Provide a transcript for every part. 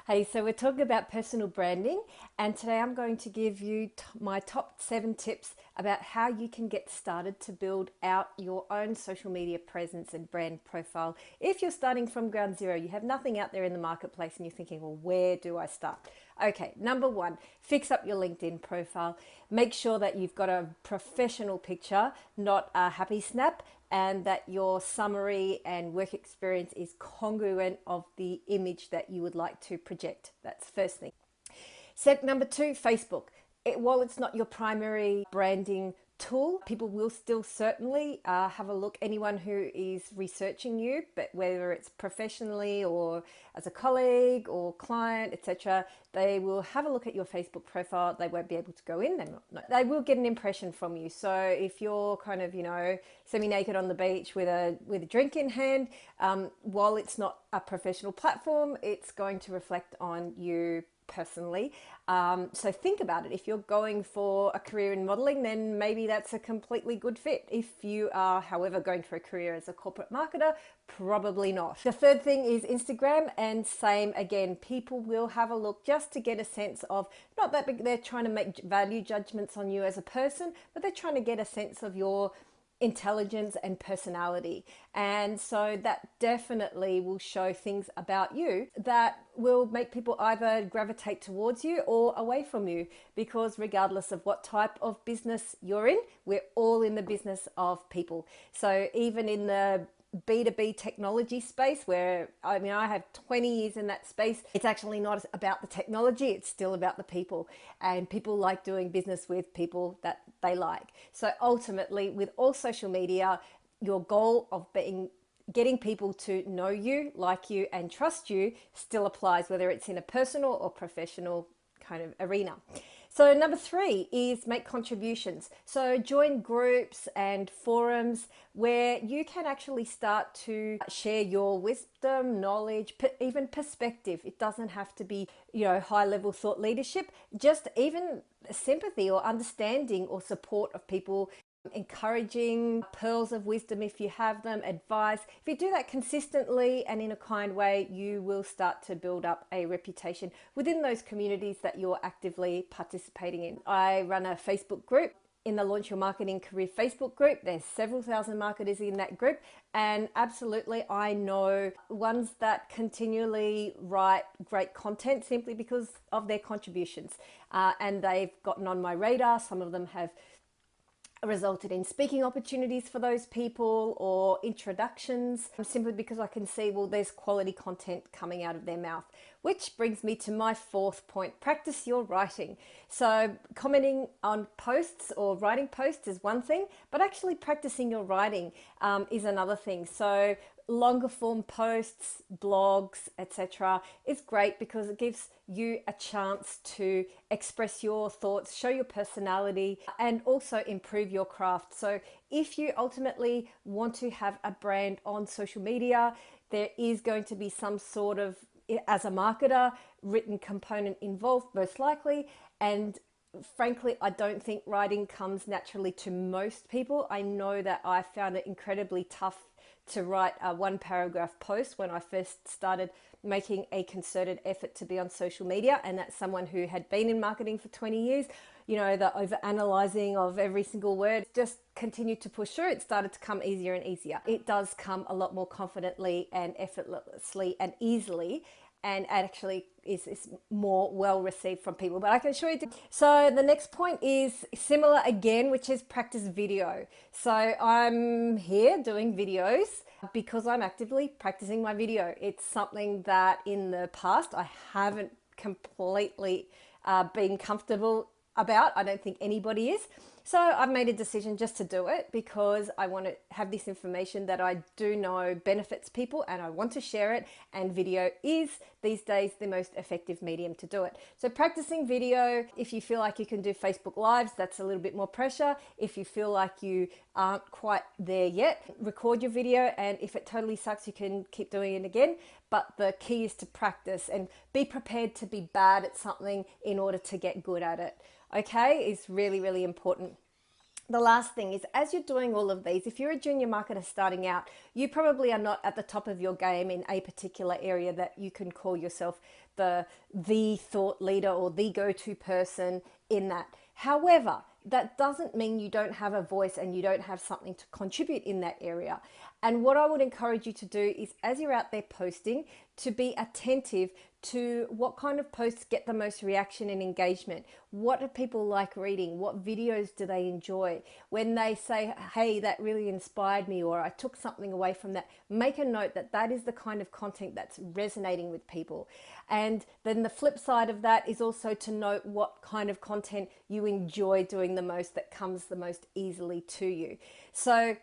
Hey, so we're talking about personal branding, and today I'm going to give you my top 7 tips about how you can get started to build out your own social media presence and brand profile. If you're starting from ground zero, you have nothing out there in the marketplace and you're thinking, well, where do I start? Okay, number one, fix up your LinkedIn profile. Make sure that you've got a professional picture, not a happy snap, and that your summary and work experience is congruent of the image that you would like to project. That's the first thing. Set number two, Facebook. While it's not your primary branding tool, people will still certainly have a look. Anyone who is researching you, but whether it's professionally or as a colleague or client, etc., they will have a look at your Facebook profile. They won't be able to go in. They will get an impression from you. So if you're kind of, semi-naked on the beach with a drink in hand, while it's not a professional platform, it's going to reflect on you personally. So think about it. If you're going for a career in modeling, then maybe that's a completely good fit. If you are, however, going for a career as a corporate marketer, probably not. The third thing is Instagram, and same again, people will have a look just to get a sense of, not that they're trying to make value judgments on you as a person, but they're trying to get a sense of your intelligence and personality. And so that definitely will show things about you that will make people either gravitate towards you or away from you, because regardless of what type of business you're in, we're all in the business of people. So even in the B2B technology space, where I have 20 years in that space, it's actually not about the technology, it's still about the people, and people like doing business with people that they like. So ultimately, with all social media, your goal of getting people to know you, like you, and trust you still applies, whether it's in a personal or professional kind of arena. So number 3 is make contributions. So join groups and forums where you can actually start to share your wisdom, knowledge, even perspective. It doesn't have to be, high level thought leadership, just even sympathy or understanding or support of people, encouraging pearls of wisdom if you have them, advice. If you do that consistently and in a kind way, you will start to build up a reputation within those communities that you're actively participating in. I run a Facebook group, in the Launch Your Marketing Career Facebook group. There's several thousand marketers in that group, and absolutely I know ones that continually write great content simply because of their contributions, and they've gotten on my radar. Some of them have resulted in speaking opportunities for those people or introductions, simply because I can see, well, there's quality content coming out of their mouth. Which brings me to my 4th point: practice your writing. So commenting on posts or writing posts is one thing, but actually practicing your writing is another thing. So longer form posts, blogs, etc. is great because it gives you a chance to express your thoughts, show your personality, and also improve your craft. So if you ultimately want to have a brand on social media, there is going to be some sort of, as a marketer, written component involved, most likely. And frankly, I don't think writing comes naturally to most people. I know that I found it incredibly tough to write a 1-paragraph post when I first started making a concerted effort to be on social media, and that's someone who had been in marketing for 20 years. The over-analyzing of every single word just continued to push through. It started to come easier and easier. It does come a lot more confidently and effortlessly and easily, and actually is more well received from people. But I can show you. So the next point is similar again, which is practice video. So I'm here doing videos because I'm actively practicing my video. It's something that in the past I haven't completely been comfortable about. I don't think anybody is. So I've made a decision just to do it because I want to have this information that I do know benefits people, and I want to share it, and video is these days the most effective medium to do it. So practicing video, if you feel like you can do Facebook Lives, that's a little bit more pressure. If you feel like you aren't quite there yet, record your video, and if it totally sucks, you can keep doing it again. But the key is to practice and be prepared to be bad at something in order to get good at it. Okay, is really, really important. The last thing is, as you're doing all of these, if you're a junior marketer starting out, you probably are not at the top of your game in a particular area that you can call yourself the thought leader or the go-to person in that. However, that doesn't mean you don't have a voice and you don't have something to contribute in that area. And what I would encourage you to do is, as you're out there posting, to be attentive to what kind of posts get the most reaction and engagement. What do people like reading? What videos do they enjoy? When they say, hey, that really inspired me, or I took something away from that, make a note that that is the kind of content that's resonating with people. And then the flip side of that is also to note what kind of content you enjoy doing the most, that comes the most easily to you. So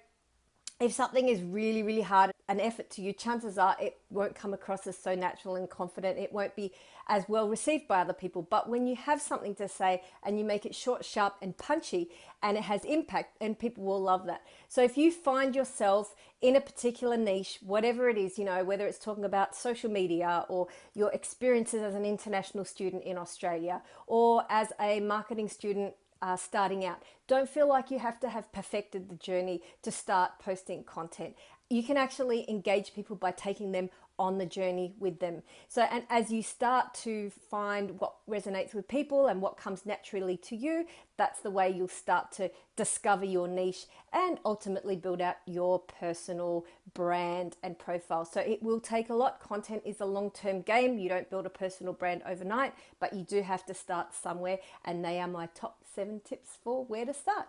if something is really, really hard, an effort to you, chances are it won't come across as so natural and confident. It won't be as well received by other people. But when you have something to say and you make it short, sharp, and punchy, and it has impact, and people will love that. So if you find yourself in a particular niche, whatever it is, whether it's talking about social media or your experiences as an international student in Australia or as a marketing student starting out, don't feel like you have to have perfected the journey to start posting content. You can actually engage people by taking them on the journey with them. So, and as you start to find what resonates with people and what comes naturally to you, that's the way you'll start to discover your niche and ultimately build out your personal brand and profile. So it will take a lot. Content is a long-term game. You don't build a personal brand overnight, but you do have to start somewhere. And they are my top 7 tips for where to start.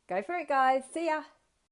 Go for it, guys. See ya.